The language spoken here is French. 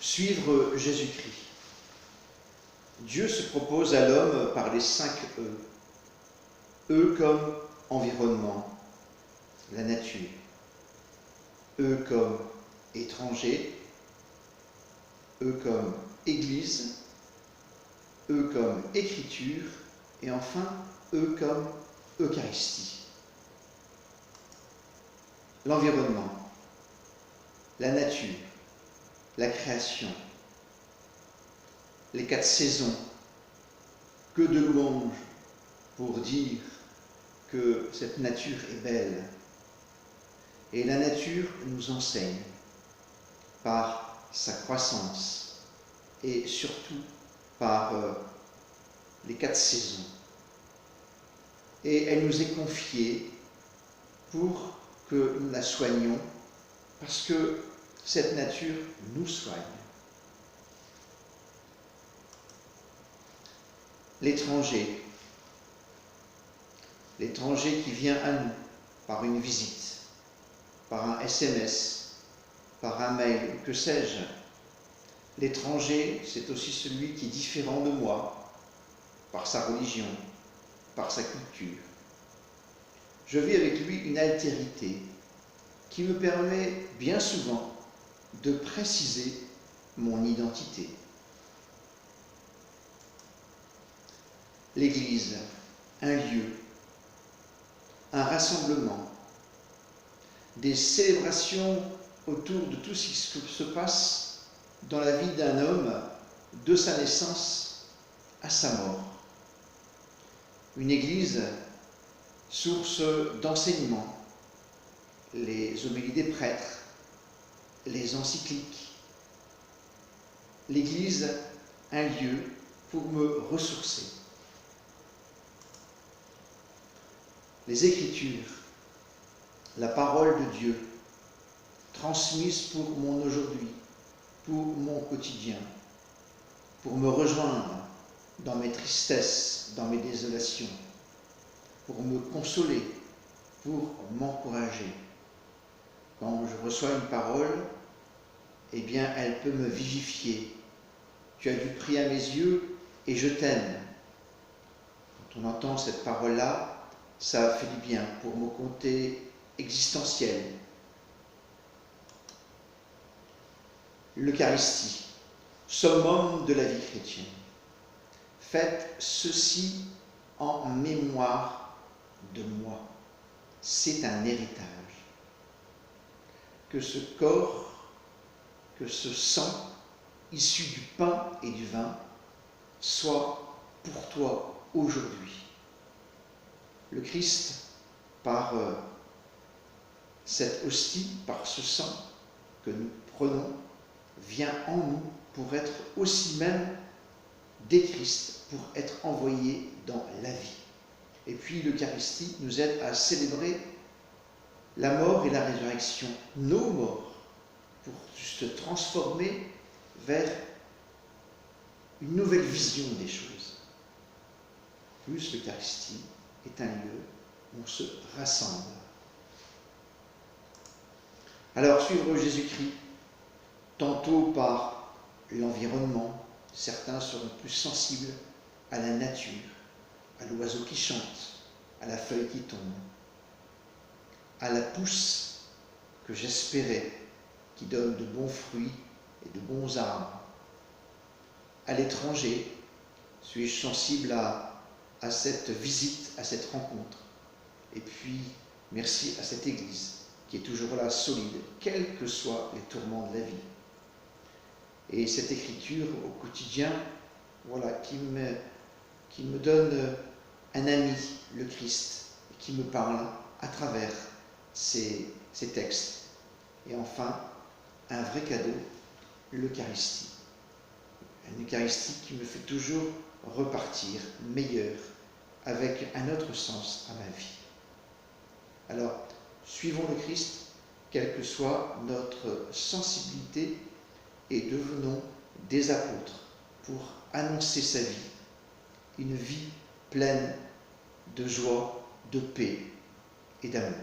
Suivre Jésus-Christ. Dieu se propose à l'homme par les 5 E. E comme environnement, la nature. E comme étranger. E comme Église. E comme écriture. Et enfin, E comme Eucharistie. L'environnement, la nature, la création, les 4 saisons, que de louanges pour dire que cette nature est belle. Et la nature nous enseigne par sa croissance et surtout par les 4 saisons. Et elle nous est confiée pour que nous la soignions, parce que cette nature nous soigne. L'étranger. L'étranger qui vient à nous par une visite, par un SMS, par un mail, que sais-je. L'étranger, c'est aussi celui qui est différent de moi, par sa religion, par sa culture. Je vis avec lui une altérité qui me permet bien souvent de préciser mon identité. L'Église, un lieu, un rassemblement, des célébrations autour de tout ce qui se passe dans la vie d'un homme, de sa naissance à sa mort. Une Église, source d'enseignement, les homélies des prêtres, les encycliques. L'Église, un lieu pour me ressourcer. Les Écritures, la parole de Dieu, transmise pour mon aujourd'hui, pour mon quotidien, pour me rejoindre dans mes tristesses, dans mes désolations, pour me consoler, pour m'encourager. Quand je reçois une parole, eh bien, elle peut me vivifier. Tu as du prix à mes yeux et je t'aime. Quand on entend cette parole-là, ça fait du bien pour mon côté existentiel. L'Eucharistie, summum de la vie chrétienne. Faites ceci en mémoire de moi. C'est un héritage. Que ce corps, que ce sang, issu du pain et du vin, soit pour toi aujourd'hui. Le Christ, par cette hostie, par ce sang que nous prenons, vient en nous pour être aussi même des Christ, pour être envoyé dans la vie. Et puis l'Eucharistie nous aide à célébrer la mort et la résurrection, nos morts, pour se transformer vers une nouvelle vision des choses. Plus l'Eucharistie est un lieu où on se rassemble. Alors, suivre Jésus-Christ, tantôt par l'environnement, certains seront plus sensibles à la nature, à l'oiseau qui chante, à la feuille qui tombe, à la pousse que j'espérais, qui donne de bons fruits et de bons arbres. À l'étranger, suis-je sensible à cette visite, à cette rencontre. Et puis, merci à cette Église qui est toujours là, solide, quels que soient les tourments de la vie. Et cette écriture au quotidien, voilà, qui me donne un ami, le Christ, qui me parle à travers ces textes. Et enfin, un vrai cadeau, l'Eucharistie. Une Eucharistie qui me fait toujours repartir meilleur, avec un autre sens à ma vie. Alors, suivons le Christ, quelle que soit notre sensibilité, et devenons des apôtres pour annoncer sa vie, une vie pleine de joie, de paix et d'amour.